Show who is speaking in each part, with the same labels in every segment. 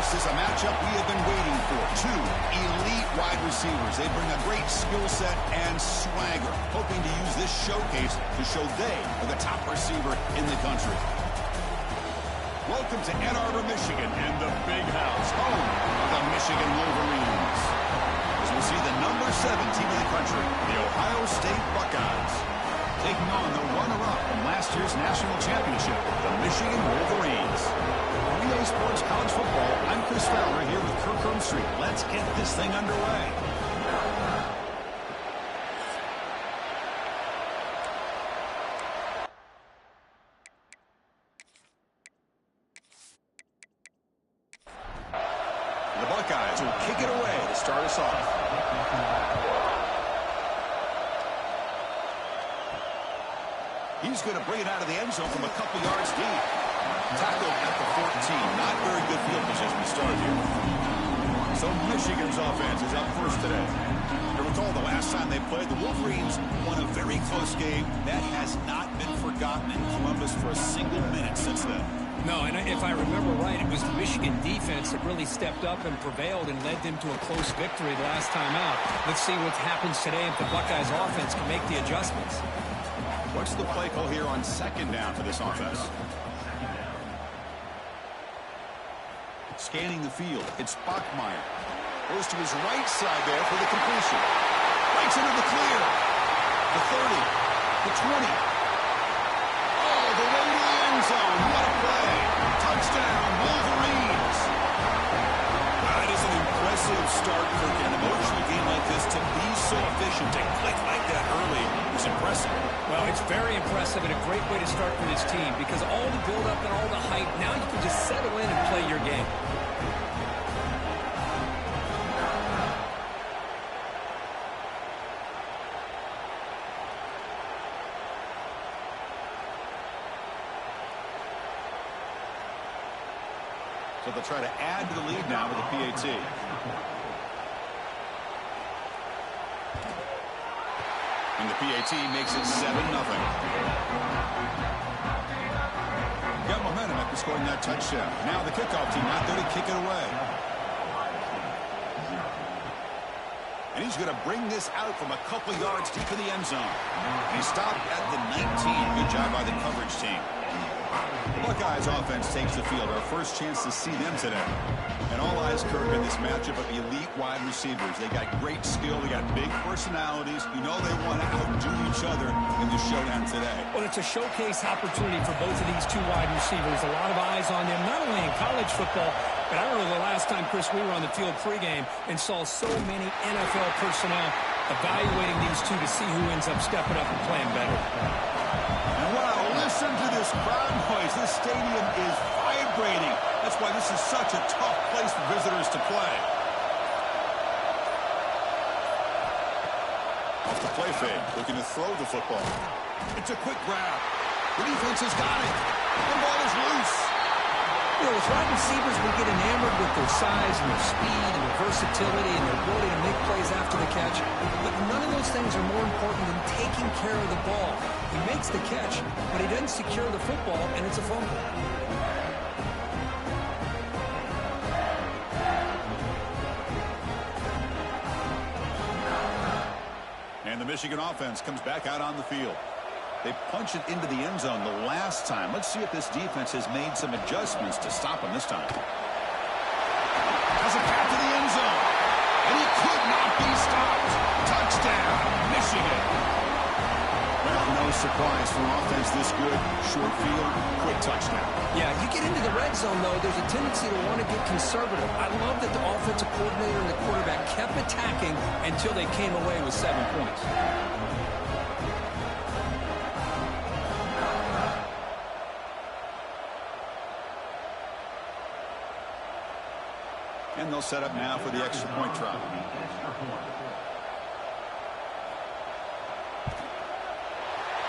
Speaker 1: This is a matchup we have been waiting for. Two elite wide receivers. They bring a great skill set and swagger, hoping to use this showcase to show they are the top receiver in the country. Welcome to Ann Arbor, Michigan, and the Big House, home of the Michigan Wolverines. As we see the number 7 team in the country, the Ohio State Buckeyes, taking on the runner-up from last year's national championship, the Michigan Wolverines. 3A Sports College Football, I'm Chris Fowler here with Kirk Street. Let's get this thing underway. The Buckeyes will kick it away to start us off. He's going to bring it out of the end zone from a couple yards deep. Tackled at the 14. Not very good field position to start here. So Michigan's offense is up first today. You recall the last time they played, the Wolverines won a very close game. That has not been forgotten in Columbus for a single minute since then.
Speaker 2: No, and if I remember right, it was the Michigan defense that really stepped up and prevailed and led them to a close victory the last time out. Let's see what happens today if the Buckeyes offense can make the adjustments.
Speaker 1: What's the play call here on second down for this offense? Scanning the field, it's Bachmeier. Goes to his right side there for the completion. Breaks into the clear. The 30, the 20. All the way to the end zone. What a play. Touchdown, Wolverines. That is an impressive start for an emotional game like this. To be so efficient, to click like that early is impressive.
Speaker 2: Well, it's very impressive and a great way to start for this team because all the build-up and all the hype, now you can just settle in and play your game.
Speaker 1: So they'll try to add to the lead now with the PAT. And the PAT makes it 7-0. Got momentum after scoring that touchdown. Now the kickoff team out there to kick it away. And he's going to bring this out from a couple yards deep in the end zone. And he stopped at the 19. Good job by the coverage team. The Buckeyes offense takes the field. Our first chance to see them today. And all eyes, Kirk, in this matchup of elite wide receivers. They got great skill. They got big personalities. You know they want to outdo each other in the showdown today.
Speaker 2: Well, it's a showcase opportunity for both of these two wide receivers. A lot of eyes on them, not only in college football, but I remember the last time, Chris, we were on the field pregame and saw so many NFL personnel evaluating these two to see who ends up stepping up and playing better.
Speaker 1: And wow, listen to this crowd noise. This stadium is vibrating. That's why this is such a tough place for visitors to play. Off the play fake, looking to throw the football. It's a quick grab. The defense has got it. The ball is loose.
Speaker 2: You know, with wide receivers, we get enamored with their size and their speed and their versatility and their ability to make plays after the catch. But none of those things are more important than taking care of the ball. He makes the catch, but he doesn't secure the football, and it's a fumble.
Speaker 1: And the Michigan offense comes back out on the field. They punch it into the end zone the last time. Let's see if this defense has made some adjustments to stop him this time. Has a path to the end zone. And he could not be stopped. Touchdown, Michigan. Well, no No surprise for an offense this good. Short field, quick touchdown.
Speaker 2: Yeah, you get into the red zone, though, there's a tendency to want to get conservative. I love that the offensive coordinator and the quarterback kept attacking until they came away with 7 points.
Speaker 1: And they'll set up now for the extra point try.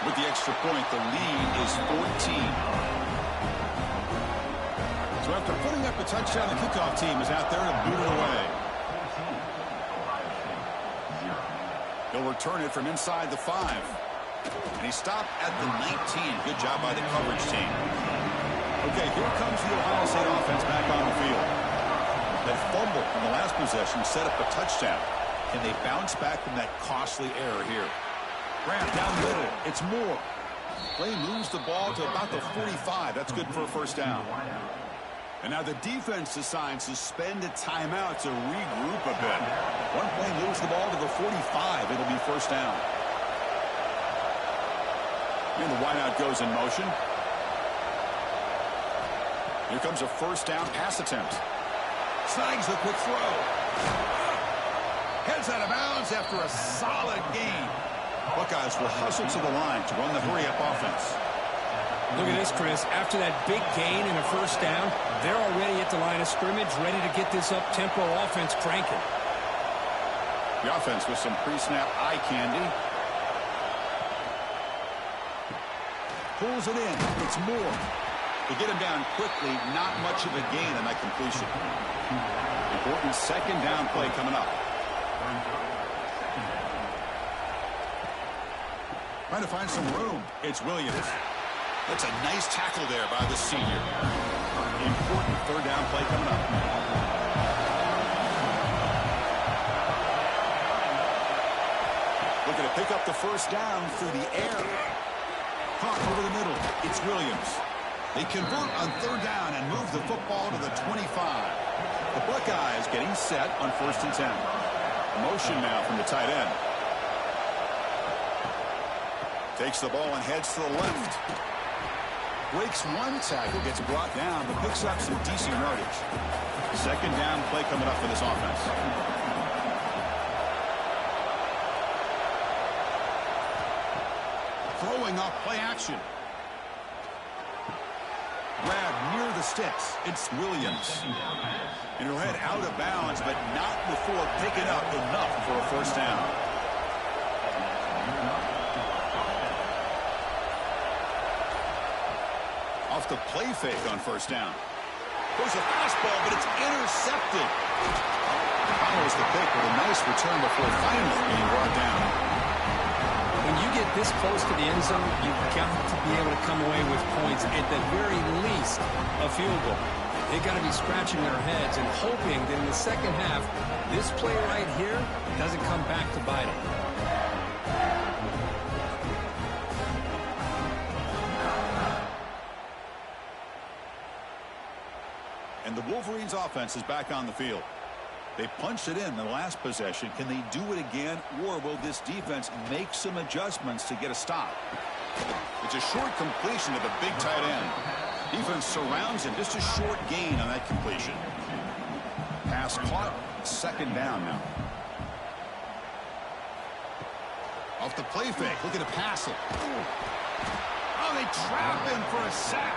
Speaker 1: With the extra point, the lead is 14. So after putting up a touchdown, the kickoff team is out there to boot it away. He'll return it from inside the 5. And he stopped at the 19. Good job by the coverage team. Okay, here comes the Ohio State offense back on the field. That fumble in the last possession set up a touchdown. Can they bounce back from that costly error here? Grant down the middle. It's Moore. Play moves the ball to about the 45. That's good for a first down. And now the defense decides to spend a timeout to regroup a bit. One play moves the ball to the 45. It'll be first down. And the wideout goes in motion. Here comes a first down pass attempt. Snags the quick throw. Heads out of bounds after a solid gain. Buckeyes will hustle to the line to run the hurry-up offense.
Speaker 2: Look at this, Chris. After that big gain and a first down, they're already at the line of scrimmage, ready to get this up-tempo offense cranking.
Speaker 1: The offense with some pre-snap eye candy. Pulls it in. It's Moore. They get him down quickly. Not much of a gain on that completion. Important second down play coming up. Trying to find some room. It's Williams. That's a nice tackle there by the senior. Important third down play coming up. Looking to pick up the first down through the air. Caught over the middle. It's Williams. They convert on third down and move the football to the 25. The Buckeyes getting set on 1st and 10. Motion now from the tight end. Takes the ball and heads to the left. Breaks one tackle, gets brought down, but picks up some decent yardage. Second down play coming up for this offense. Throwing off play action. Grab near the sticks. It's Williams. And he'll head out of bounds, but not before picking up enough for a first down. Off the play fake on first down. Goes a fastball, but it's intercepted. Follows the pick with a nice return before finally being brought down.
Speaker 2: When you get this close to the end zone, you've got to be able to come away with points, at the very least a field goal. They've got to be scratching their heads and hoping that in the second half, this play right here doesn't come back to bite them.
Speaker 1: And the Wolverines offense is back on the field. They punched it in the last possession. Can they do it again, or will this defense make some adjustments to get a stop? It's a short completion to the big tight end. Defense surrounds him. Just a short gain on that completion. Pass caught. Second down now. Off the play fake. Looking to pass it. Oh, they trap him for a sack.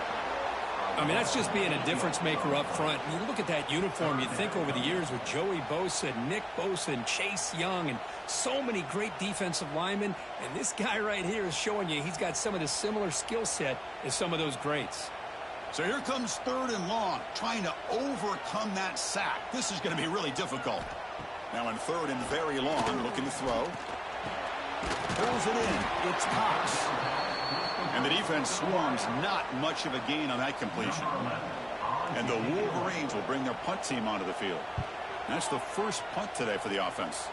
Speaker 2: I mean, that's just being a difference maker up front. You look at that uniform, you think over the years with Joey Bosa, Nick Bosa, and Chase Young, and so many great defensive linemen. And this guy right here is showing you he's got some of the similar skill set as some of those greats.
Speaker 1: So here comes third and long, trying to overcome that sack. This is going to be really difficult. Now in third and very long, looking to throw. Pulls it in. It's Cox. And the defense swarms, not much of a gain on that completion. And the Wolverines will bring their punt team onto the field. That's the first punt today for the offense.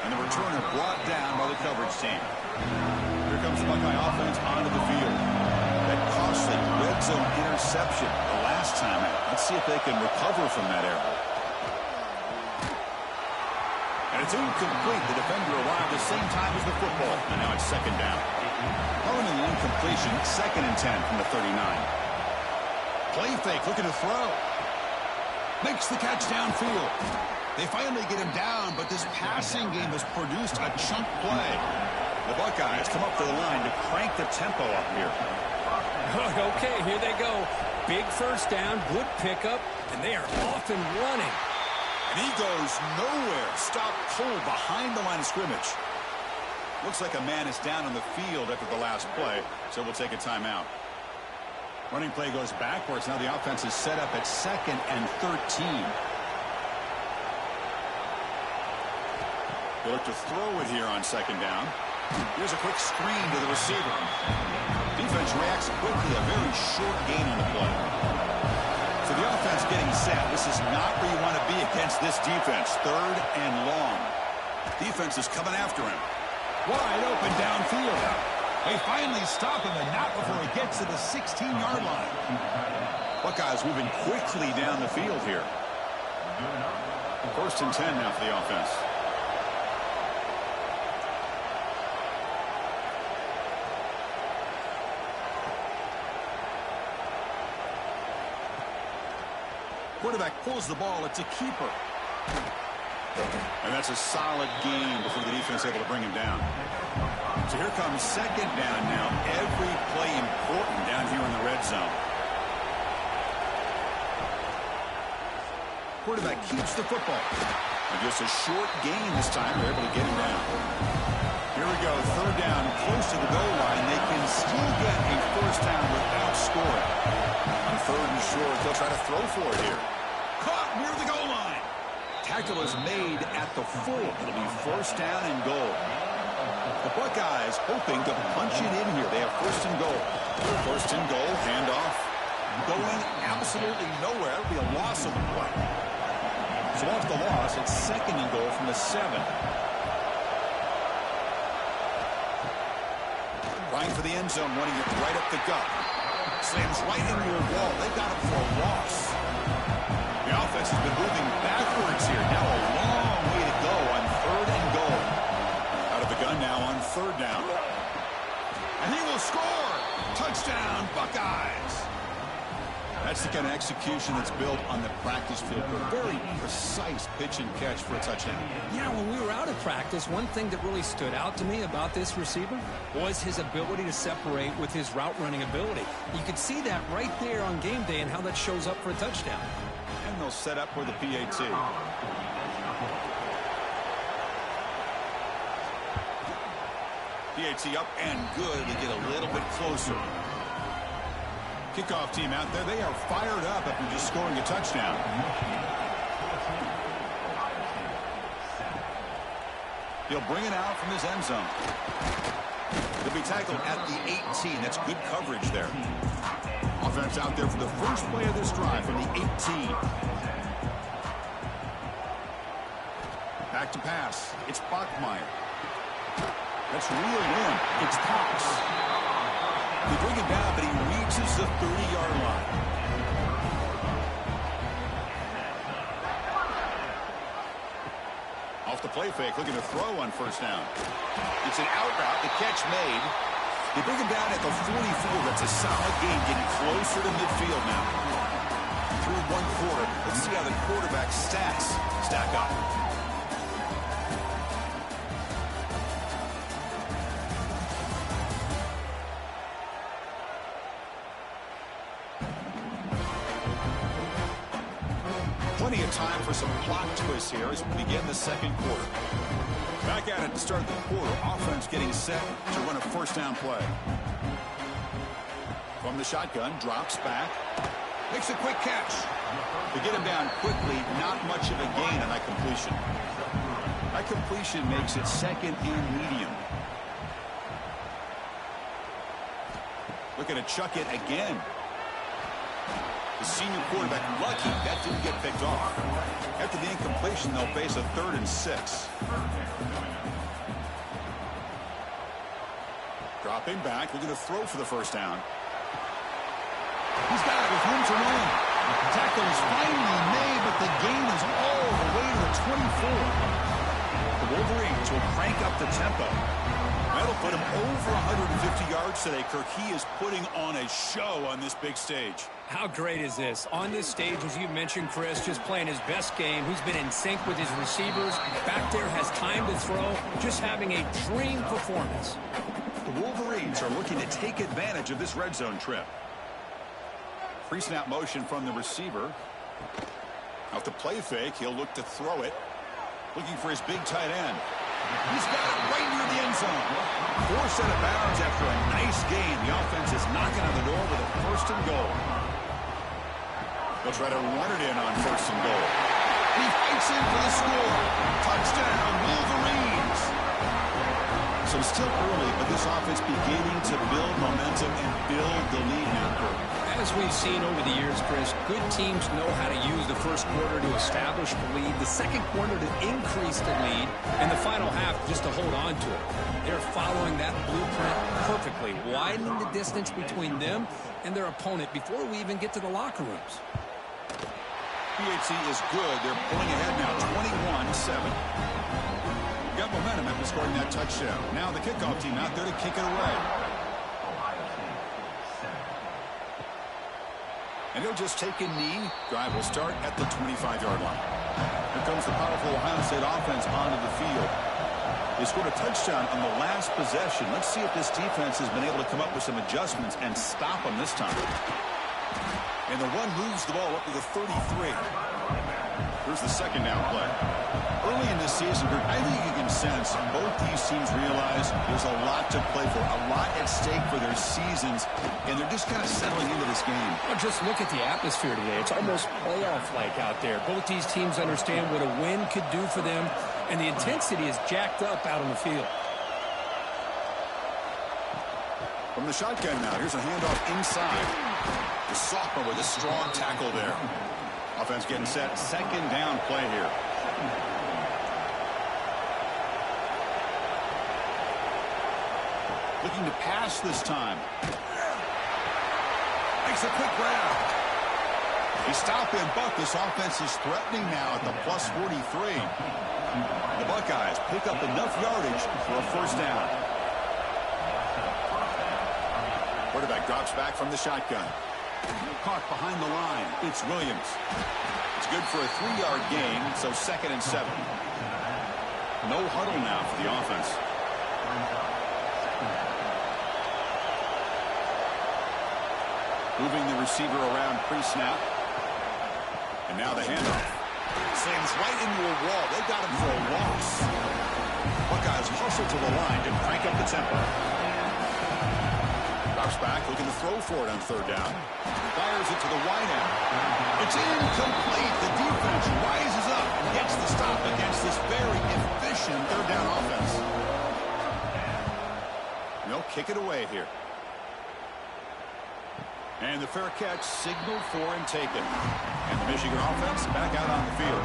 Speaker 1: And the returner brought down by the coverage team. Here comes the Buckeye offense onto the field. That costly red zone interception the last time out. Let's see if they can recover from that error. And It's incomplete. The defender arrived the same time as the football. And now it's second down. Throwing in the incompletion, 2nd and 10 from the 39. Play fake, looking to throw. Makes the catch downfield. They finally get him down, but this passing game has produced a chunk play. The Buckeyes come up to the line to crank the tempo up here.
Speaker 2: Okay, here they go. Big first down, good pickup, and they are off and running.
Speaker 1: And he goes nowhere. Stop cold behind the line of scrimmage. Looks like a man is down on the field after the last play, so we'll take a timeout. Running play goes backwards. Now the offense is set up at 2nd and 13. They look to throw it here on 2nd down. Here's a quick screen to the receiver. Defense reacts quickly. A very short gain on the play. So the offense getting set. This is not where you want to be against this defense. 3rd and long. Defense is coming after him. Wide open downfield. They finally stop him, and not before he gets to the 16-yard line. Buckeyes moving quickly down the field here. 1st and 10 now for the offense. Quarterback pulls the ball. It's a keeper. And that's a solid gain before the defense is able to bring him down. So here comes 2nd down now. Every play important down here in the red zone. Quarterback keeps the football. And just a short gain this time. They're able to get him down. Here we go. 3rd down, close to the goal line. They can still get a 1st down without scoring. On 3rd and short, they'll try to throw for it here. Caught near the goal line. Tackle is made at the 4. It'll be 1st down and goal. The Buckeyes hoping to punch it in here. They have 1st and goal. 1st and goal, handoff. Going absolutely nowhere. It'll be a loss of the play. So off the loss, it's 2nd and goal from the 7. Trying for the end zone, running it right up the gut. Slams right into a wall. They've got him for a loss. The offense has been moving backwards here. Now a long way to go on 3rd and goal. Out of the gun now on 3rd down. And he will score. Touchdown, Buckeyes. That's the kind of execution that's built on the practice field. A very precise pitch and catch for a touchdown.
Speaker 2: Yeah, when we were out of practice, one thing that really stood out to me about this receiver was his ability to separate with his route running ability. You could see that right there on game day and how that shows up for a touchdown.
Speaker 1: And they'll set up for the PAT. PAT up and good. They get a little bit closer. Kickoff team out there. They are fired up after just scoring a touchdown. He'll bring it out from his end zone. He'll be tackled at the 18. That's good coverage there. Offense out there for the first play of this drive from the 18. Back to pass. It's Bachmeier. That's reeled in. It's Cox. They bring him down, but he reaches the 30-yard line. Off the play fake, looking to throw on 1st down. It's an out route, the catch made. They bring him down at the 44. That's a solid gain, getting closer to midfield now. Through 1 quarter, let's see how the quarterback stats stack up. Plenty of time for some plot twists here as we begin the 2nd quarter. Back at it to start the quarter. Offense getting set to run a 1st down play. From the shotgun, drops back. Makes a quick catch. To get him down quickly, not much of a gain on that completion. That completion makes it 2nd and medium. Looking to chuck it again. The senior quarterback lucky that didn't get picked off. After the incompletion, they'll face a 3rd and 6. Dropping back, looking to throw for the 1st down. He's got it with room to run. The tackle is finally made, but the gain is all the way to the 24. The The Wolverines will crank up the tempo. That'll put him over 150 yards today, Kirk. He is putting on a show on this big stage.
Speaker 2: How great is this? On this stage, as you mentioned, Chris, just playing his best game. He's been in sync with his receivers. Back there, has time to throw. Just having a dream performance.
Speaker 1: The Wolverines are looking to take advantage of this red zone trip. Pre-snap motion from the receiver. Out the play fake, he'll look to throw it. Looking for his big tight end. He's got it right near the end zone. Forced out of bounds after a nice gain. The offense is knocking on the door with a first and goal. They'll try to run it in on first and goal. He fights in for the score. Touchdown, Wolverines. So still early, but this offense beginning to build momentum and build the lead now.
Speaker 2: As we've seen over the years, Chris, good teams know how to use the first quarter to establish the lead, the second quarter to increase the lead, and the final half just to hold on to it. They're following that blueprint perfectly, widening the distance between them and their opponent before we even get to the locker rooms.
Speaker 1: BHC is good. They're pulling ahead now, 21-7. Got momentum after scoring that touchdown. Now the kickoff team out there to kick it away. And he'll just take a knee. Drive will start at the 25-yard line. Here comes the powerful Ohio State offense onto the field. They scored a touchdown on the last possession. Let's see if this defense has been able to come up with some adjustments and stop them this time. And the one moves the ball up to the 33. Here's the second down play. Early in this season, I think you can sense both these teams realize there's a lot to play for, a lot at stake for their seasons, and they're just kind of settling into this game.
Speaker 2: Well, just look at the atmosphere today. It's almost playoff-like out there. Both these teams understand what a win could do for them, and the intensity is jacked up out on the field.
Speaker 1: From the shotgun now, here's a handoff inside. The sophomore with a strong tackle there. Offense getting set. Second down play here. Looking to pass this time. Makes a quick grab. They stop and buck. This offense is threatening now at the plus 43. The Buckeyes pick up enough yardage for a first down. Quarterback drops back from the shotgun. Caught behind the line. It's Williams. It's good for a 3-yard gain, so 2nd and 7. No huddle now for the offense. Moving the receiver around pre-snap. And now the handoff. Slams right into a wall. They got him for a loss. Buckeyes hustle to the line to crank up the tempo. Drops back, looking to throw for it on third down. Fires it to the wide end. It's incomplete. The defense rises up and gets the stop against this very efficient third down offense. They'll kick it away here. And the fair catch signaled for and taken. And the Michigan offense back out on the field.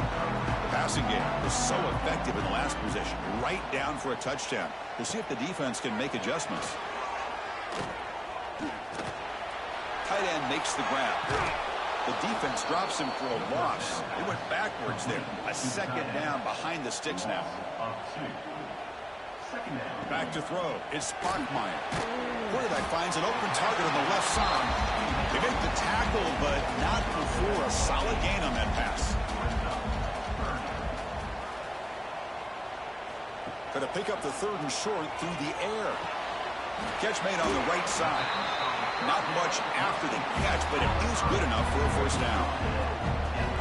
Speaker 1: The passing game was so effective in the last possession. Right down for a touchdown. We'll see if the defense can make adjustments. Tight end makes the grab. The defense drops him for a loss. They went backwards there. A second down behind the sticks now. Back to throw. It's Sparkmeyer. Quarterback finds an open target on the left side. They make the tackle, but not before a solid gain on that pass. Going to pick up the 3rd and short through the air. Catch made on the right side. Not much after the catch, but it is good enough for a first down.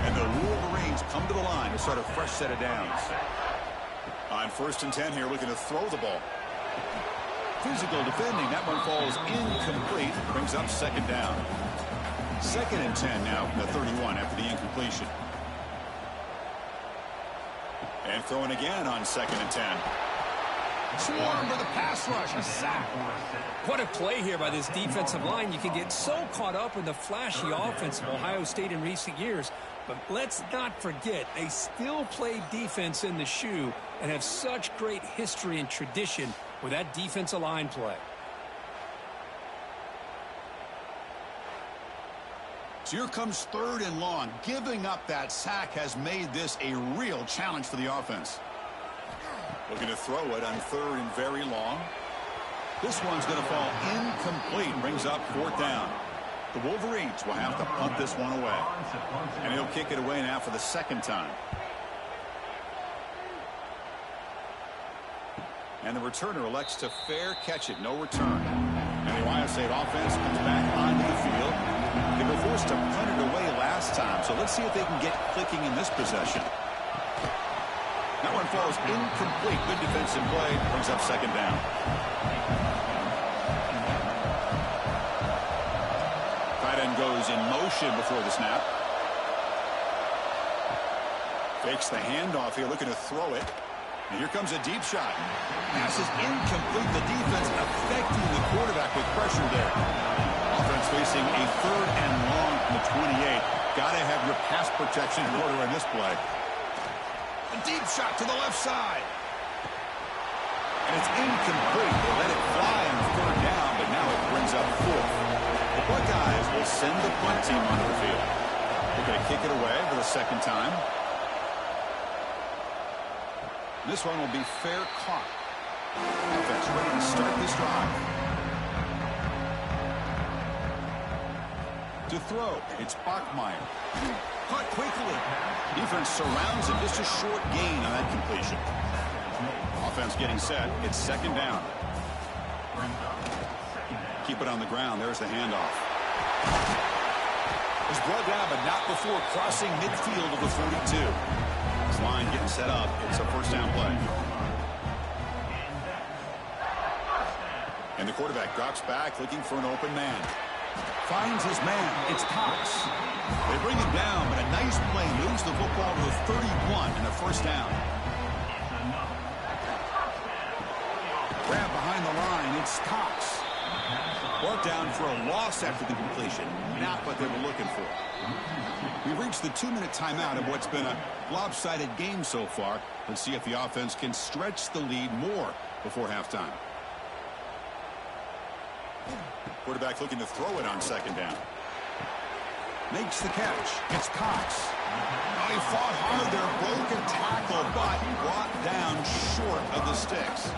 Speaker 1: And the Wolverines come to the line to start a fresh set of downs. On 1st and 10 here, looking to throw the ball. Physical defending. That one falls incomplete. Brings up 2nd down. 2nd and 10 now from the 31 after the incompletion. And throwing again on 2nd and 10. Swarm for the pass rush. A sack.
Speaker 2: What a play here by this defensive line. You can get so caught up in the flashy offense of Ohio State in recent years. But let's not forget, they still play defense in the shoe and have such great history and tradition with that defensive line play.
Speaker 1: So here comes 3rd and long. Giving up that sack has made this a real challenge for the offense. Looking to throw it on 3rd and very long. This one's going to fall incomplete. Brings up 4th down. The Wolverines will have to punt this one away. And he'll kick it away now for the 2nd time. And the returner elects to fair catch it. No return. And the Ohio State offense comes back onto the field. They were forced to punt it away last time. So let's see if they can get clicking in this possession. That one falls incomplete. Good defensive play. Brings up 2nd down. Tight end goes in motion before the snap. Fakes the handoff here, looking to throw it. And here comes a deep shot. Pass is incomplete. The defense affecting the quarterback with pressure there. Offense facing a 3rd and long from the 28. Got to have your pass protection in order in this play. A deep shot to the left side. And it's incomplete. They let it fly on 3rd down, but now it brings up 4th. The Buckeyes will send the punt team onto the field. They're going to kick it away for the 2nd time. This one will be fair caught. Offense ready to start this drive. To throw, it's Bachmeier. Caught quickly. Defense surrounds him. Just a short gain on that completion. Offense getting set. It's 2nd down. Keep it on the ground. There's the handoff. It's brought down, but not before crossing midfield of the 42. This line getting set up. It's a 1st down play. And the quarterback drops back looking for an open man. Finds his man. It's Cox. They bring him down, but a nice play moves the football to the 31 and a 1st down. Grab behind the line. It's Cox. Brought down for a loss after the completion. Not what they were looking for. We've reached the 2-minute timeout of what's been a lopsided game so far. Let's see if the offense can stretch the lead more before halftime. Quarterback looking to throw it on 2nd down. Makes the catch. It's Cox. Oh, he fought hard there. Broken tackle, but brought down short of the sticks.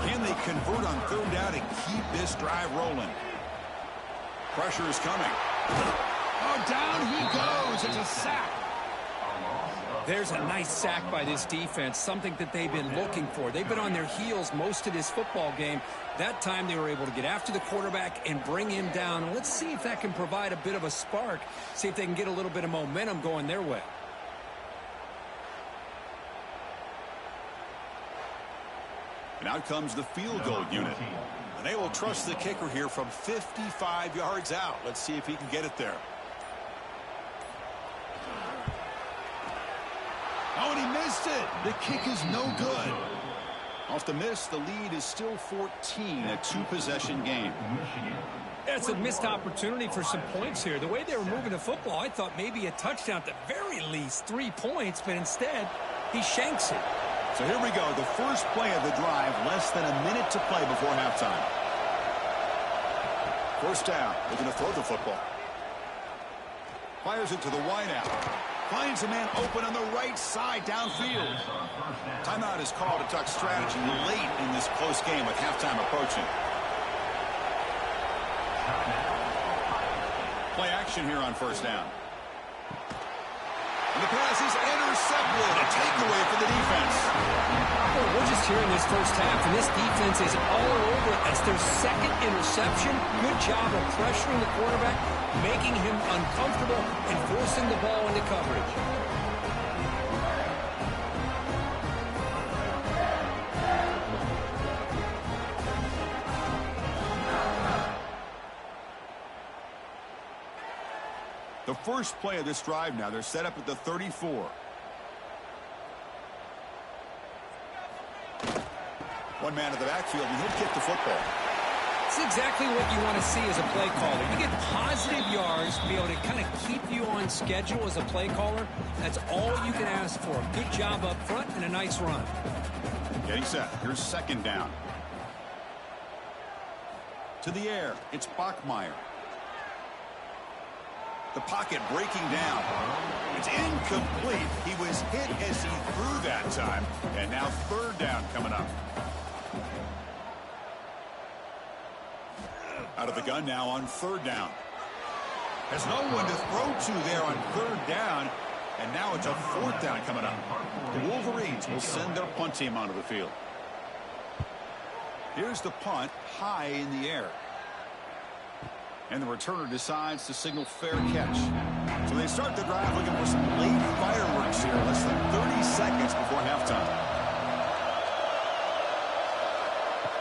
Speaker 1: Can they convert on 3rd down and keep this drive rolling? Pressure is coming. Oh, down he goes. It's a sack.
Speaker 2: There's a nice sack by this defense, something that they've been looking for. They've been on their heels most of this football game. That time they were able to get after the quarterback and bring him down. Let's see if that can provide a bit of a spark, see if they can get a little bit of momentum going their way.
Speaker 1: And out comes the field goal unit. And they will trust the kicker here from 55 yards out. Let's see if he can get it there. Oh, and he missed it. The kick is no good. Off the miss, the lead is still 14, a 2-possession game.
Speaker 2: It's a missed opportunity for some points here. The way they were moving the football, I thought maybe a touchdown, at the very least 3 points, but instead he shanks it.
Speaker 1: So here we go, the first play of the drive, less than a minute to play before halftime. 1st down, looking to throw the football. Fires it to the wideout. Finds a man open on the right side downfield. Timeout is called to talk strategy late in this close game with halftime approaching. Play action here on 1st down. And the pass is intercepted. A takeaway for the defense.
Speaker 2: Well, we're just hearing this 1st half, and this defense is all over it. That's their 2nd interception. Good job of pressuring the quarterback, making him uncomfortable, and forcing the ball into coverage.
Speaker 1: The first play of this drive now, they're set up at the 34. One man in the backfield, and he'll kick the football.
Speaker 2: It's exactly what you want to see as a play caller. You get positive yards, be able to kind of keep you on schedule as a play caller. That's all you can ask for. A good job up front and a nice run.
Speaker 1: Getting set. Here's 2nd down. To the air. It's Bachmeier. The pocket breaking down. It's incomplete. He was hit as he threw that time. And now third down coming up. Out of the gun now on third down. There's no one to throw to there on third down. And now it's a fourth down coming up. The Wolverines will send their punt team onto the field. Here's the punt, high in the air. And the returner decides to signal fair catch. So they start the drive looking for some late fireworks here. Less than 30 seconds before halftime.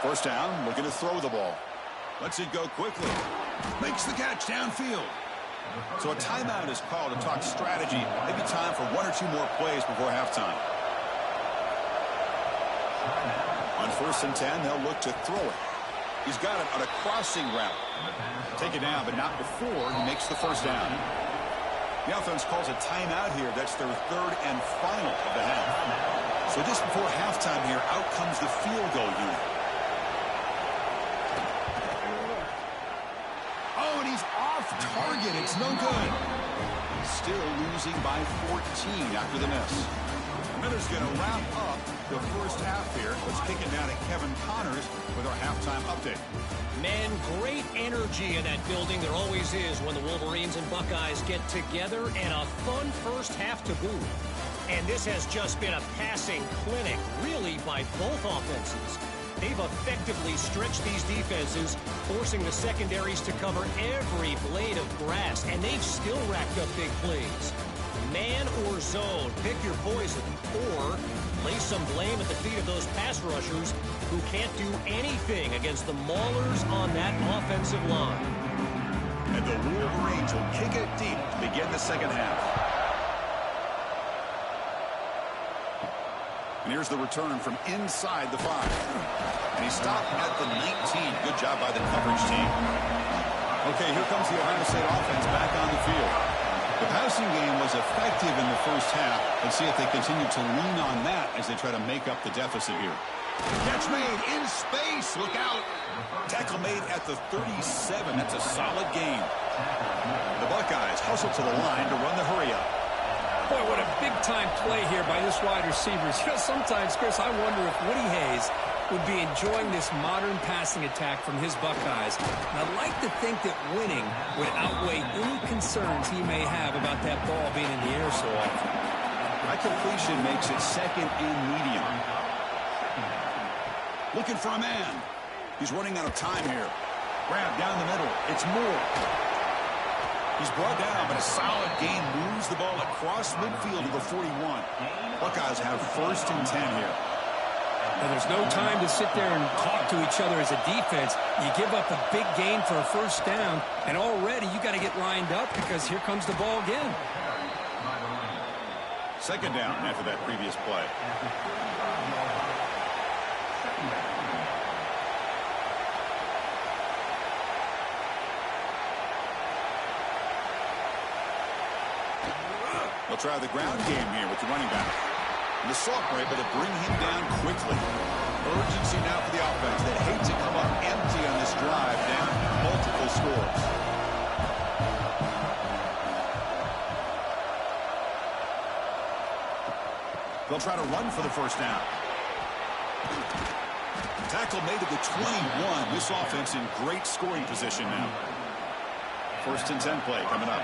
Speaker 1: First down, looking to throw the ball. Lets it go quickly. Makes the catch downfield. So a timeout is called to talk strategy. Maybe time for one or two more plays before halftime. On 1st and 10, they'll look to throw it. He's got it on a crossing route. Take it down, but not before he makes the first down. The offense calls a timeout here. That's their third and final of the half. So just before halftime here, out comes the field goal unit. Oh, and he's off target. It's no good. Still losing by 14 after the miss. Miller's going to wrap up the first half here. Let's kick it down to Kevin Connors with our halftime update.
Speaker 3: Man, great energy in that building. There always is when the Wolverines and Buckeyes get together, and a fun first half to boot. And this has just been a passing clinic, really, by both offenses. They've effectively stretched these defenses, forcing the secondaries to cover every blade of grass, and they've still racked up big plays. Man or zone, pick your poison, or lay some blame at the feet of those pass rushers who can't do anything against the maulers on that offensive line.
Speaker 1: And the Wolverines will kick it deep to begin the second half. And here's the return from inside the 5. And he stopped at the 19. Good job by the coverage team. Okay, here comes the Ohio State offense back on the field. The passing game was effective in the first half. Let's see if they continue to lean on that as they try to make up the deficit here. Catch made in space. Look out. Tackle made at the 37. That's a solid gain. The Buckeyes hustle to the line to run the hurry up.
Speaker 2: Boy, what a big-time play here by this wide receiver. You know, sometimes, Chris, I wonder if Woody Hayes would be enjoying this modern passing attack from his Buckeyes. And I'd like to think that winning would outweigh any concerns he may have about that ball being in the air so often.
Speaker 1: That completion makes it second and medium. Looking for a man. He's running out of time here. Grab down the middle. It's Moore. He's brought down, but a solid gain moves the ball across midfield to the 41. Buckeyes have 1st and 10 here.
Speaker 2: And there's no time to sit there and talk to each other as a defense. You give up a big gain for a first down, and already you got to get lined up because here comes the ball again.
Speaker 1: Second down after that previous play. They'll try the ground game here with the running back. The assault were able to bring him down quickly. Urgency now for the offense that hate to come up empty on this drive, down multiple scores. They'll try to run for the first down. Tackle made at the 21. This offense in great scoring position now. 1st and 10 play coming up.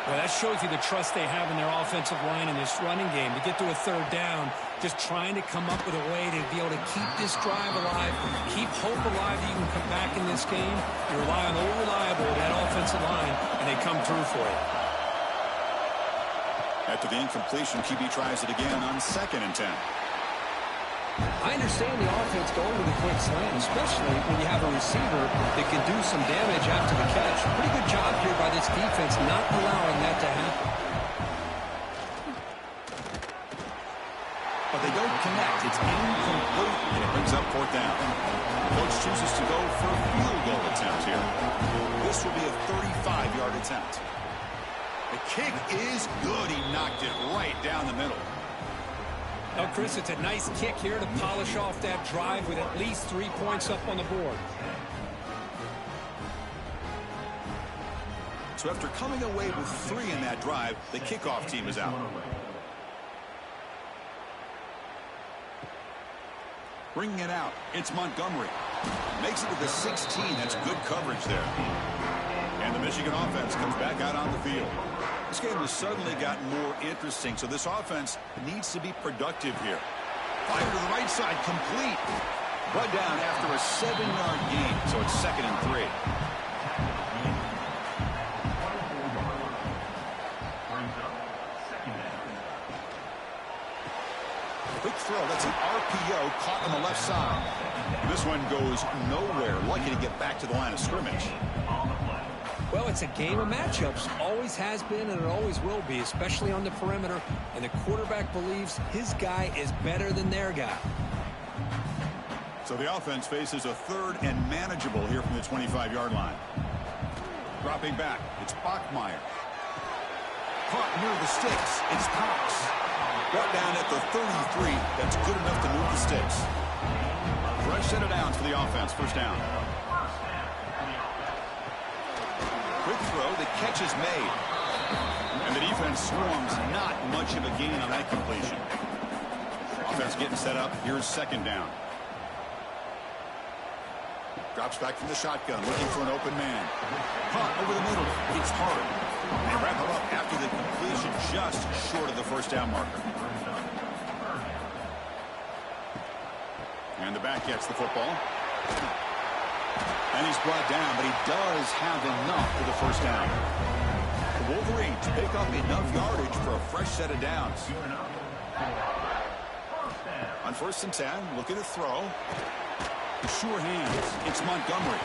Speaker 2: Well, that shows you the trust they have in their offensive line in this running game. To get to a third down, just trying to come up with a way to be able to keep this drive alive, keep hope alive that you can come back in this game. You rely on the reliable, that offensive line, and they come through for you.
Speaker 1: After the incompletion, QB tries it again on 2nd and 10.
Speaker 2: I understand the offense going with a quick slant, especially when you have a receiver that can do some damage after the catch. Pretty good job here by this defense not allowing that to happen.
Speaker 1: But they don't connect. It's incomplete, and it brings up 4th down. Coach chooses to go for a field goal attempt here. This will be a 35-yard attempt. The kick is good. He knocked it right down the middle.
Speaker 2: Now, Chris, it's a nice kick here to polish off that drive with at least 3 points up on the board.
Speaker 1: So after coming away with 3 in that drive, the kickoff team is out. Bringing it out, it's Montgomery. Makes it to the 16. That's good coverage there. And the Michigan offense comes back out on the field. This game has suddenly gotten more interesting, so this offense needs to be productive here. Fire to the right side, complete. Brought down after a 7-yard gain, so it's 2nd and 3. Quick throw, that's an RPO caught on the left side. This one goes nowhere. Lucky to get back to the line of scrimmage.
Speaker 2: Well, it's a game of matchups. Always has been and it always will be, especially on the perimeter. And the quarterback believes his guy is better than their guy.
Speaker 1: So the offense faces a 3rd and manageable here from the 25-yard line. Dropping back, it's Bachmeier. Caught near the sticks, it's Cox. Brought down at the 33. That's good enough to move the sticks. Fresh set of downs for the offense. First down. Quick throw. The catch is made. And the defense swarms. Not much of a gain on that completion. Offense getting set up. Here's 2nd down. Drops back from the shotgun. Looking for an open man. Caught over the middle. It's hard. They wrap it up after the completion just short of the first down marker. And the back gets the football. And he's brought down, but he does have enough for the first down. The Wolverines pick up enough yardage for a fresh set of downs. On 1st and 10, looking to throw. Sure hands. It's Montgomery.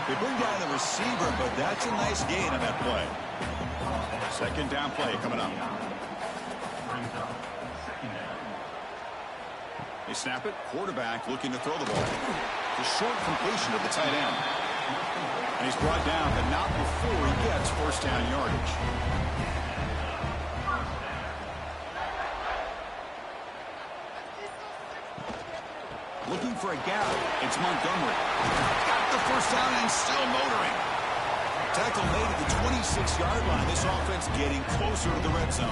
Speaker 1: They bring down the receiver, but that's a nice gain on that play. 2nd down play coming up. They snap it. Quarterback looking to throw the ball. The short completion of the tight end. And he's brought down, but not before he gets first down yardage. Looking for a gap. It's Montgomery. Got the first down and still motoring. Tackle made at the 26-yard line. This offense getting closer to the red zone.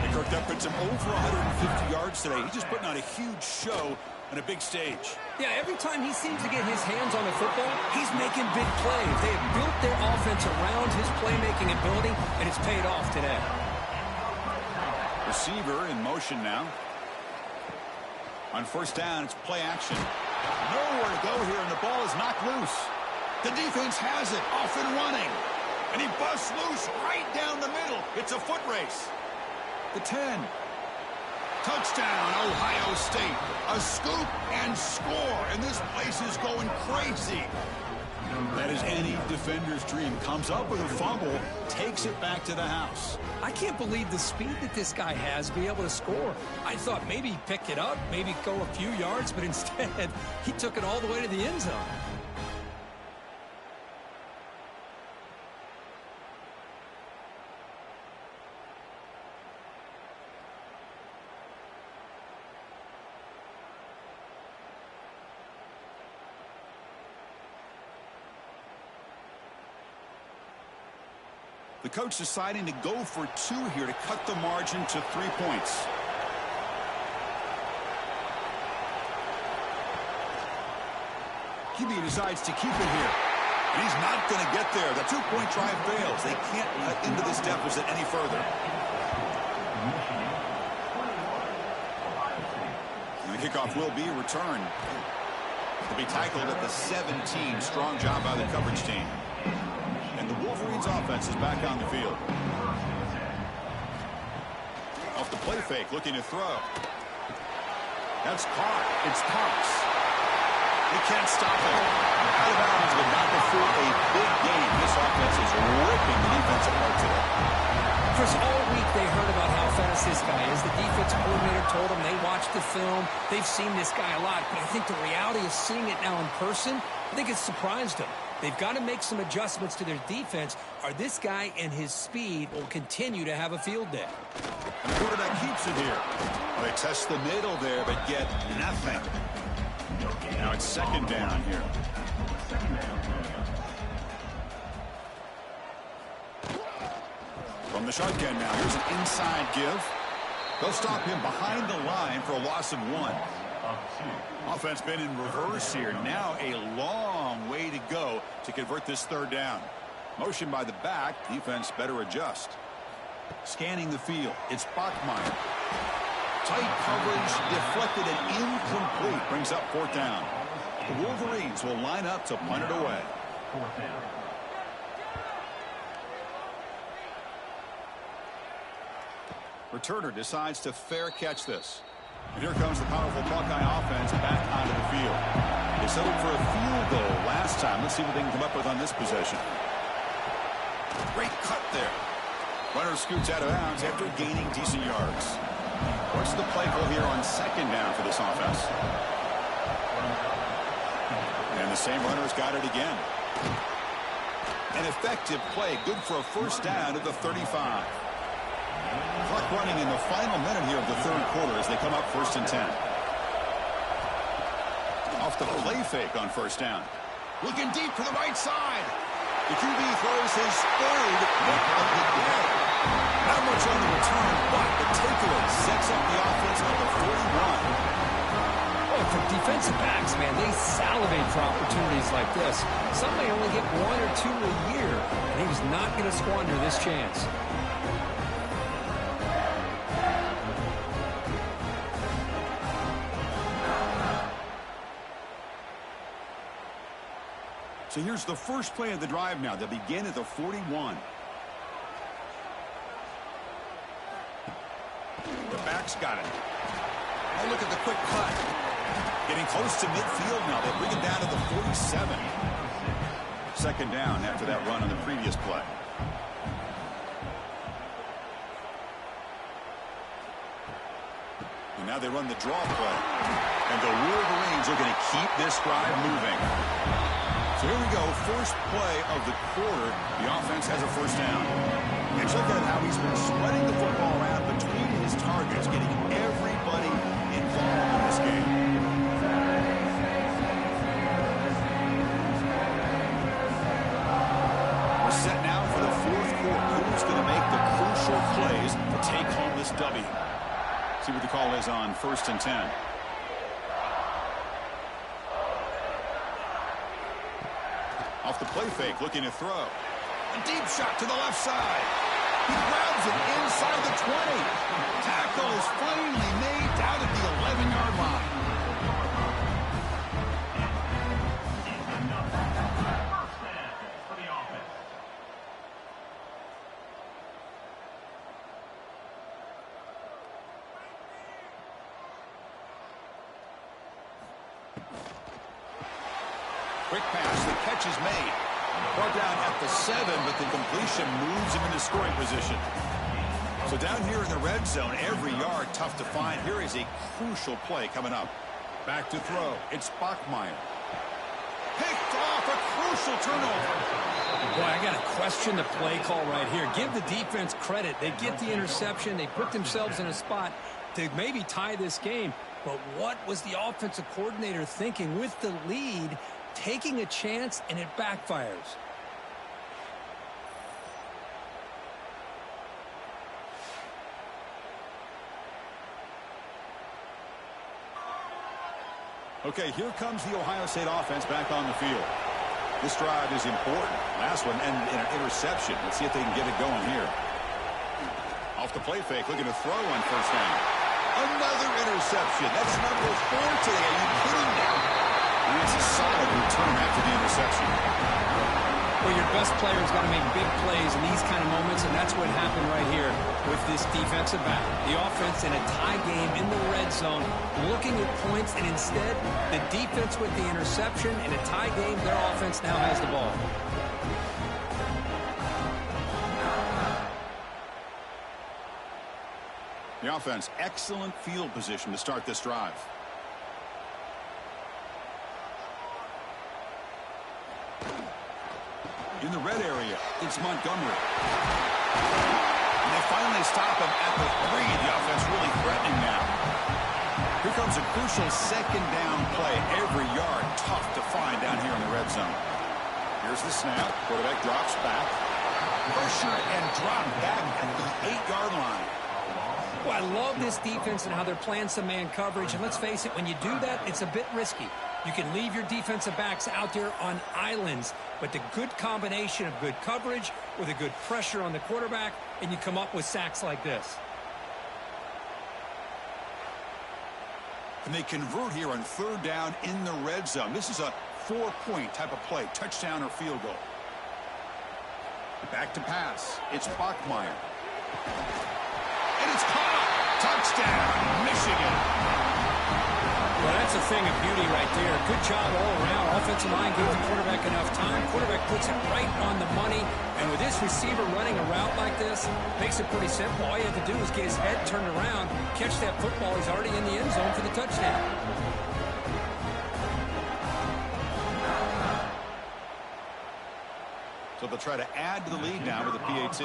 Speaker 1: Kirk, that puts him over 150 yards today. He's just putting on a huge show on a big stage.
Speaker 2: Yeah, every time he seems to get his hands on the football, he's making big plays. They have built their offense around his playmaking ability, and it's paid off today.
Speaker 1: Receiver in motion now. On 1st down, it's play action. Nowhere to go here, and the ball is knocked loose. The defense has it, off and running. And he busts loose right down the middle. It's a foot race. The 10. Touchdown, Ohio State. A scoop and score, and this place is going crazy. That is any defender's dream. Comes up with a fumble, takes it back to the house.
Speaker 2: I can't believe the speed that this guy has to be able to score. I thought maybe he'd pick it up, maybe go a few yards, but instead he took it all the way to the end zone.
Speaker 1: The coach deciding to go for 2 here to cut the margin to 3 points. QB decides to keep it here. And he's not going to get there. The 2-point try fails. They can't cut into this deficit any further. And the kickoff will be returned. To be tackled at the 17. Strong job by the coverage team. And the Wolverines offense is back on the field. Off the play fake, looking to throw. That's caught. It's Cox. He can't stop it. Out of bounds, but not before a big game. This offense is ripping the defense apart today.
Speaker 2: Chris, all week they heard about how fast this guy is. The defense coordinator told them they watched the film. They've seen this guy a lot. But I think the reality of seeing it now in person, I think it's surprised them. They've got to make some adjustments to their defense, or this guy and his speed will continue to have a field day.
Speaker 1: And the quarterback keeps it here. Well, they test the middle there, but get nothing. Now it's 2nd down here. From the shotgun now, here's an inside give. They'll stop him behind the line for a loss of 1. Offense been in reverse here. Now a long way to go to convert this third down. Motion by the back. Defense better adjust. Scanning the field. It's Buckmeyer. Tight coverage, deflected and incomplete. Brings up 4th down. The Wolverines will line up to punt it away.
Speaker 4: 4th down.
Speaker 1: Returner decides to fair catch this. And here comes the powerful Buckeye offense back onto the field. They settled for a field goal last time. Let's see what they can come up with on this possession. Great cut there. Runner scoots out of bounds after gaining decent yards. What's the play call here on 2nd down for this offense? And the same runner's got it again. An effective play, good for a 1st down at the 35. Clock running in the final minute here of the 3rd quarter as they come up 1st and 10. Off the play fake on 1st down. Looking deep for the right side. The QB throws his 3rd hit of the day. Not much on the return, but the takeaway sets up the offense at the 41.
Speaker 2: Well, for defensive backs, man, they salivate for opportunities like this. Some may only get 1 or 2 a year, and he was not going to squander this chance.
Speaker 1: So here's the first play of the drive now. They'll begin at the 41. The back's got it. Oh, look at the quick cut. Getting close to midfield now. They bring it down to the 47. 2nd down after that run on the previous play. And now they run the draw play. And the Wolverines are going to keep this drive moving. So here we go, first play of the quarter. The offense has a 1st down. And check out how he's been spreading the football around between his targets, getting everybody involved in this game. We're set now for the 4th quarter. Who's going to make the crucial plays to take home this W? See what the call is on 1st and 10. Off the play fake, looking to throw. A deep shot to the left side. He grabs it inside the 20. Tackle is finally made down at the 11-yard line.
Speaker 4: For the offense.
Speaker 1: Quick pass, the catch is made. Brought down at the 7, but the completion moves him into scoring position. So down here in the red zone, every yard tough to find. Here is a crucial play coming up. Back to throw. It's Buckmeyer. Picked off, a crucial turnover.
Speaker 2: Boy, I got to question the play call right here. Give the defense credit. They get the interception. They put themselves in a spot to maybe tie this game. But what was the offensive coordinator thinking with the lead, taking a chance, and it backfires?
Speaker 1: Okay, here comes the Ohio State offense back on the field. This drive is important. Last one ended in an interception. Let's see if they can get it going here. Off the play fake, looking to throw on 1st down. Another interception. That's number 4 today. Are you kidding me? And it's a solid return after the interception.
Speaker 2: Well, your best player's got to make big plays in these kind of moments, and that's what happened right here with this defensive back. The offense in a tie game in the red zone, looking at points, and instead, the defense with the interception. In a tie game, their offense now has the ball.
Speaker 1: The offense, excellent field position to start this drive. In the red area, it's Montgomery. And they finally stop him at the 3. The offense really threatening now. Here comes a crucial 2nd down play. Every yard tough to find down here in the red zone. Here's the snap. Quarterback drops back. Pressure and drop back at the 8-yard line.
Speaker 2: Well, I love this defense and how they're playing some man coverage. And let's face it, when you do that, it's a bit risky. You can leave your defensive backs out there on islands, but the good combination of good coverage with a good pressure on the quarterback, and you come up with sacks like this.
Speaker 1: And they convert here on 3rd down in the red zone. This is a 4-point type of play, touchdown or field goal. Back to pass. It's Bachmeier. And it's caught. Touchdown, Michigan.
Speaker 2: Well, that's a thing of beauty right there. Good job all around. Offensive line gave the quarterback enough time. Quarterback puts it right on the money. And with this receiver running a route like this, makes it pretty simple. All you have to do is get his head turned around, catch that football. He's already in the end zone for the touchdown.
Speaker 1: So they'll try to add to the lead now with a PAT.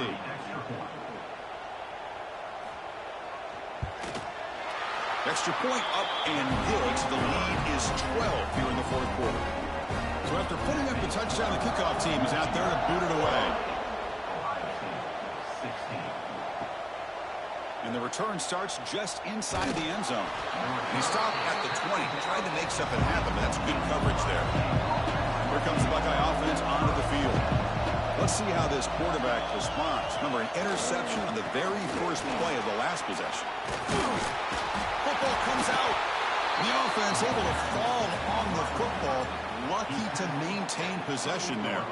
Speaker 1: Extra point up and good. So the lead is 12 here in the 4th quarter. So after putting up the touchdown, the kickoff team is out there to boot it away. And the return starts just inside the end zone. He stopped at the 20, tried to make something happen, but that's good coverage there. Here comes the Buckeye offense onto the field. Let's see how this quarterback responds. Remember, an interception on the very first play of the last possession. Football comes out. The offense able to fall on the football. Lucky to maintain possession there.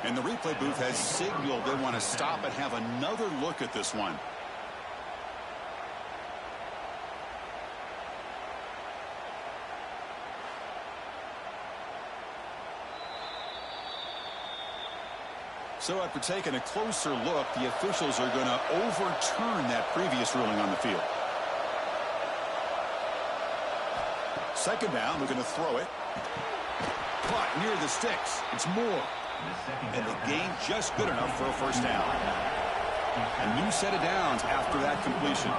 Speaker 1: And the replay booth has signaled they want to stop and have another look at this one. So after taking a closer look, the officials are going to overturn that previous ruling on the field. 2nd down, they're going to throw it. Caught near the sticks. It's Moore. And the gain just good enough for a 1st down. A new set of downs after that completion.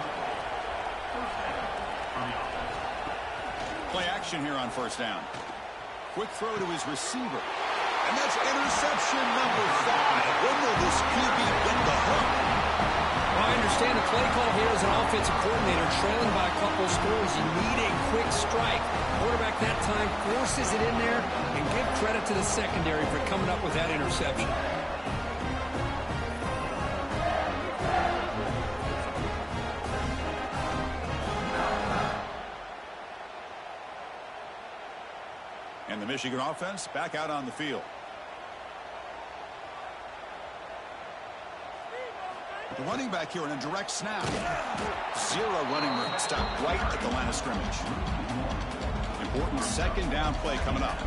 Speaker 1: Play action here on 1st down. Quick throw to his receiver. And that's interception number 5. When will this QB get the hook?
Speaker 2: Well, I understand the play call here as an offensive coordinator, trailing by a couple scores. You need a quick strike. Quarterback that time forces it in there, and give credit to the secondary for coming up with that interception.
Speaker 1: And the Michigan offense back out on the field. The running back here in a direct snap. 0 running room. Stopped right at the line of scrimmage. Important 2nd down play coming up.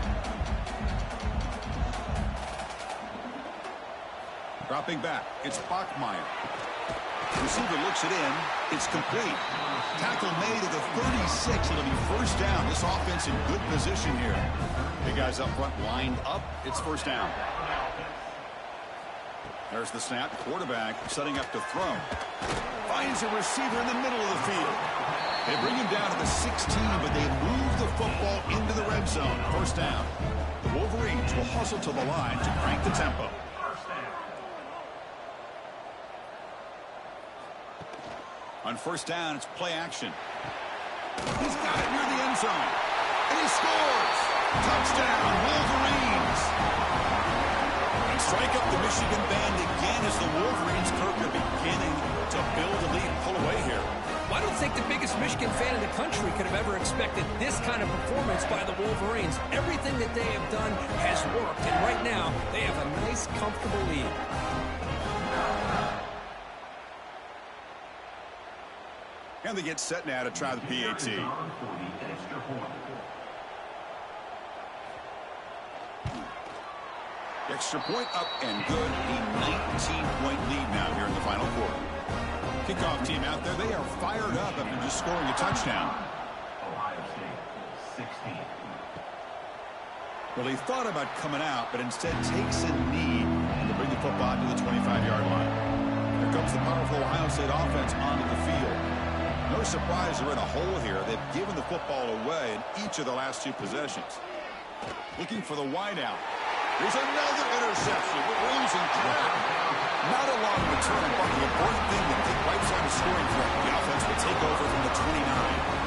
Speaker 1: Dropping back. It's Bachmeier. Receiver looks it in. It's complete. Tackle made at the 36. It'll be 1st down. This offense in good position here. The guys up front lined up. It's 1st down. There's the snap. Quarterback setting up to throw. Finds a receiver in the middle of the field. They bring him down to the 16, but they move the football into the red zone. 1st down. The Wolverines will hustle to the line to crank the tempo. On 1st down, it's play action. He's got it near the end zone. And he scores! Touchdown, Wolverines! And strike up the Michigan band again as the Wolverines, Kirk, are beginning to build a lead and pull away here.
Speaker 2: Well, I don't think the biggest Michigan fan in the country could have ever expected this kind of performance by the Wolverines. Everything that they have done has worked, and right now, they have a nice, comfortable lead.
Speaker 1: And they get set now to try the PAT. Extra point up and good. A 19-point lead now here in the final quarter. Kickoff team out there. They are fired up after just scoring a touchdown.
Speaker 4: Ohio State, 16.
Speaker 1: Well, he thought about coming out, but instead takes a knee to bring the football to the 25-yard line. Here comes the powerful Ohio State offense onto the field. No surprise they're in a hole here. They've given the football away in each of the last 2 possessions. Looking for the wideout. Here's another interception. We're losing track. Not a long return, but the important thing that the right side of scoring threat. The offense will take over from the 29.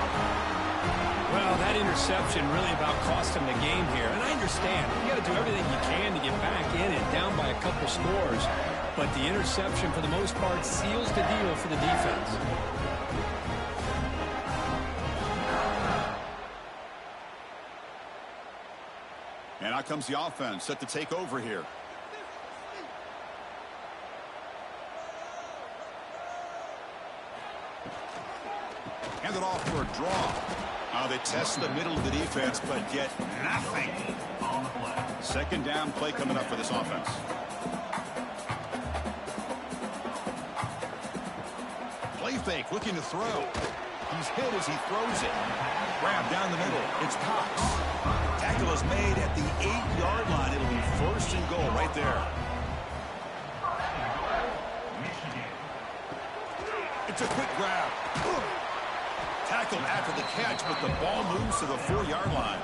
Speaker 2: Well, that interception really about cost him the game here. And I understand. You got to do everything you can to get back in and down by a couple scores. But the interception, for the most part, seals the deal for the defense.
Speaker 1: And out comes the offense set to take over here. Hand it off for a draw. They test the middle of the defense, but get nothing. Second down play coming up for this offense. Play fake, looking to throw. He's hit as he throws it. Grab down the middle. It's Cox. Tackle is made at the 8-yard line. It'll be first and goal right there. It's a quick grab. Tackled after the catch, but the ball moves to the 4-yard line.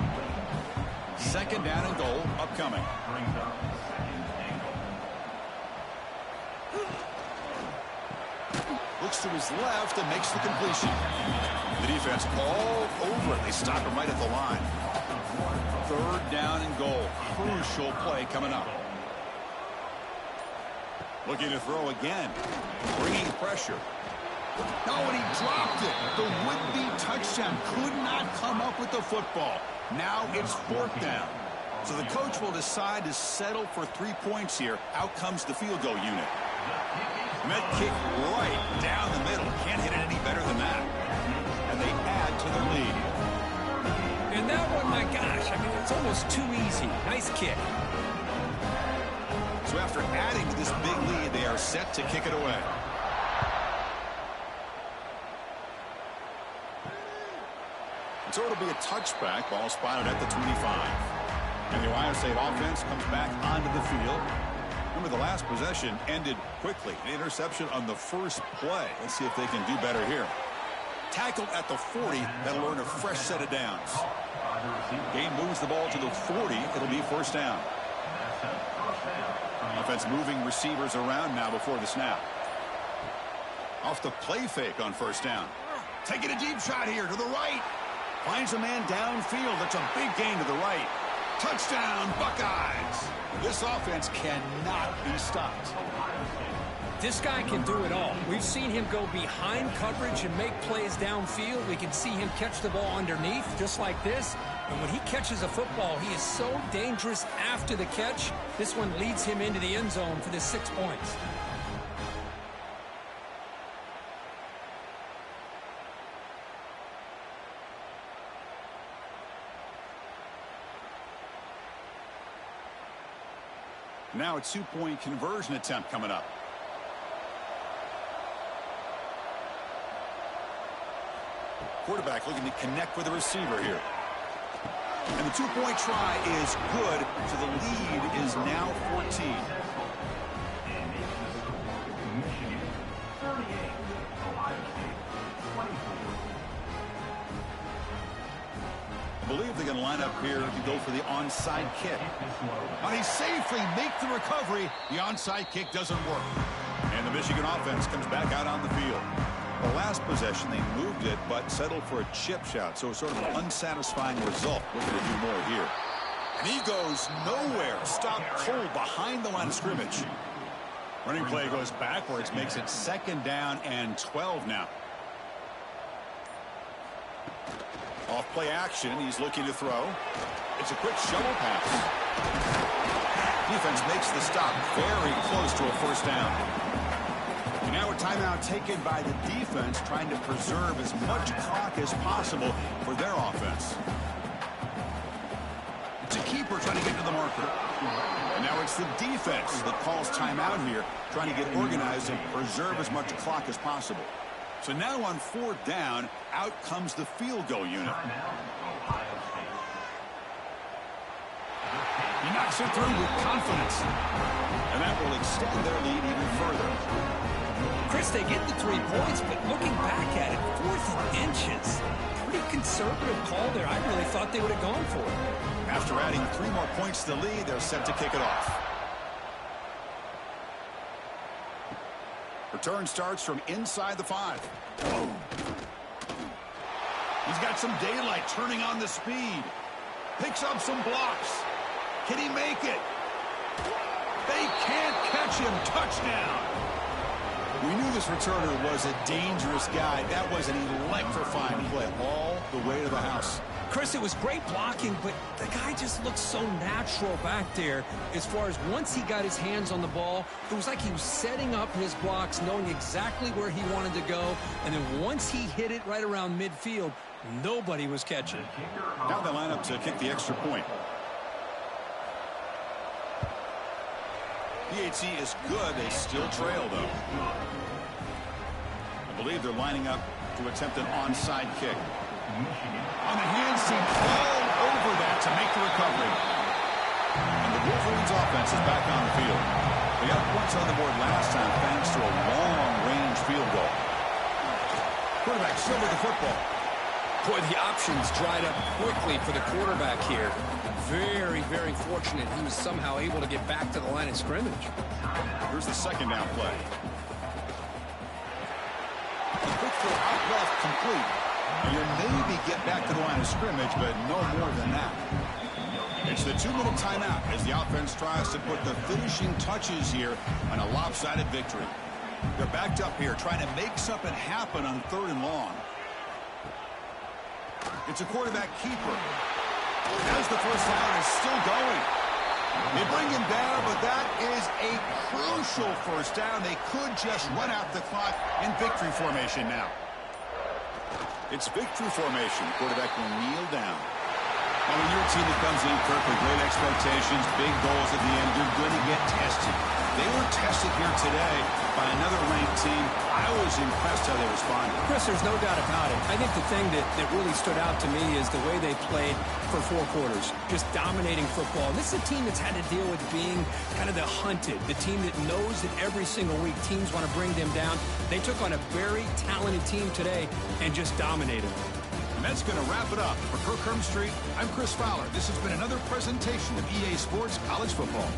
Speaker 1: Second down and goal upcoming. Looks to his left and makes the completion. The defense all over it. They stop him right at the line. Third down and goal. Crucial play coming up. Looking to throw again. Bringing pressure. No, and he dropped it. The would-be touchdown could not come up with the football. Now it's fourth down. So the coach will decide to settle for 3 points here. Out comes the field goal unit. Met kick right down the middle. Can't hit it any better than that. And they add to their lead.
Speaker 2: And that one, my gosh, I mean, it's almost too easy. Nice kick.
Speaker 1: So after adding to this big lead, they are set to kick it away. So it'll be a touchback. Ball spotted at the 25. And the Ohio State offense comes back onto the field. Remember, the last possession ended quickly. An interception on the first play. Let's see if they can do better here. Tackled at the 40. That'll earn a fresh set of downs. Game moves the ball to the 40. It'll be first down. Offense moving receivers around now before the snap. Off the play fake on first down. Taking a deep shot here to the right. Finds a man downfield. That's a big gain to the right. Touchdown, Buckeyes. This offense cannot be stopped.
Speaker 2: This guy can do it all. We've seen him go behind coverage and make plays downfield. We can see him catch the ball underneath, just like this. And when he catches a football, he is so dangerous after the catch. This one leads him into the end zone for the 6 points.
Speaker 1: Now a 2-point conversion attempt coming up. Quarterback looking to connect with the receiver here. And the 2-point try is good, so the lead is now 14. I believe they're going to line up here to go for the onside kick. And he safely makes the recovery. The onside kick doesn't work. And the Michigan offense comes back out on the field. The last possession, they moved it, but settled for a chip shot. So sort of an unsatisfying result. Looking to do more here. And he goes nowhere. Stopped cold behind the line of scrimmage. Running play goes backwards, makes it second down and 12 now. Off play action, he's looking to throw. It's a quick shovel pass. Defense makes the stop very close to a first down. And now a timeout taken by the defense, trying to preserve as much clock as possible for their offense. It's a keeper trying to get to the marker. And now it's the defense that calls timeout here, trying to get organized and preserve as much clock as possible. So now on fourth down, out comes the field goal unit. He knocks it through with confidence. And that will extend their lead even further.
Speaker 2: Chris, they get the 3 points, but looking back at it, 4th and inches. Pretty conservative call there. I really thought they would have gone for it.
Speaker 1: After adding 3 more points to the lead, they're set to kick it off. Return starts from inside the 5. He's got some daylight, turning on the speed. Picks up some blocks. Can he make it? They can't catch him. Touchdown. We knew this returner was a dangerous guy. That was an electrifying play all the way to the house.
Speaker 2: Chris, it was great blocking, but the guy just looked so natural back there. As far as once he got his hands on the ball, it was like he was setting up his blocks, knowing exactly where he wanted to go. And then once he hit it right around midfield, nobody was catching.
Speaker 1: Now they line up to kick the extra point. PHC is good. They still trail, though. I believe they're lining up to attempt an onside kick. On the hands team, all over that to make the recovery. And the Wolverines offense is back on the field. They got points on the board last time thanks to a long-range field goal. Quarterback still with the football.
Speaker 2: Boy, the options dried up quickly for the quarterback here. Very, very fortunate he was somehow able to get back to the line of scrimmage.
Speaker 1: Here's the second down play. The quick throw out left complete. And you'll maybe get back to the line of scrimmage, but no more than that. It's the 2-minute timeout as the offense tries to put the finishing touches here on a lopsided victory. They're backed up here trying to make something happen on 3rd and long. It's a quarterback keeper. As the first down is still going. They bring him down, but that is a crucial first down. They could just run out the clock in victory formation now. It's victory formation. Quarterback will kneel down. Now, when you're a team that comes in, Kirk, with great expectations, big goals at the end, you're going to get tested. They were tested here today by another ranked team. I was impressed how they responded.
Speaker 2: Chris, there's no doubt about it. I think the thing that really stood out to me is the way they played for 4 quarters, just dominating football. And this is a team that's had to deal with being kind of the hunted, the team that knows that every single week teams want to bring them down. They took on a very talented team today and just dominated.
Speaker 1: And that's going to wrap it up. For Kirk Street, I'm Chris Fowler. This has been another presentation of EA Sports College Football.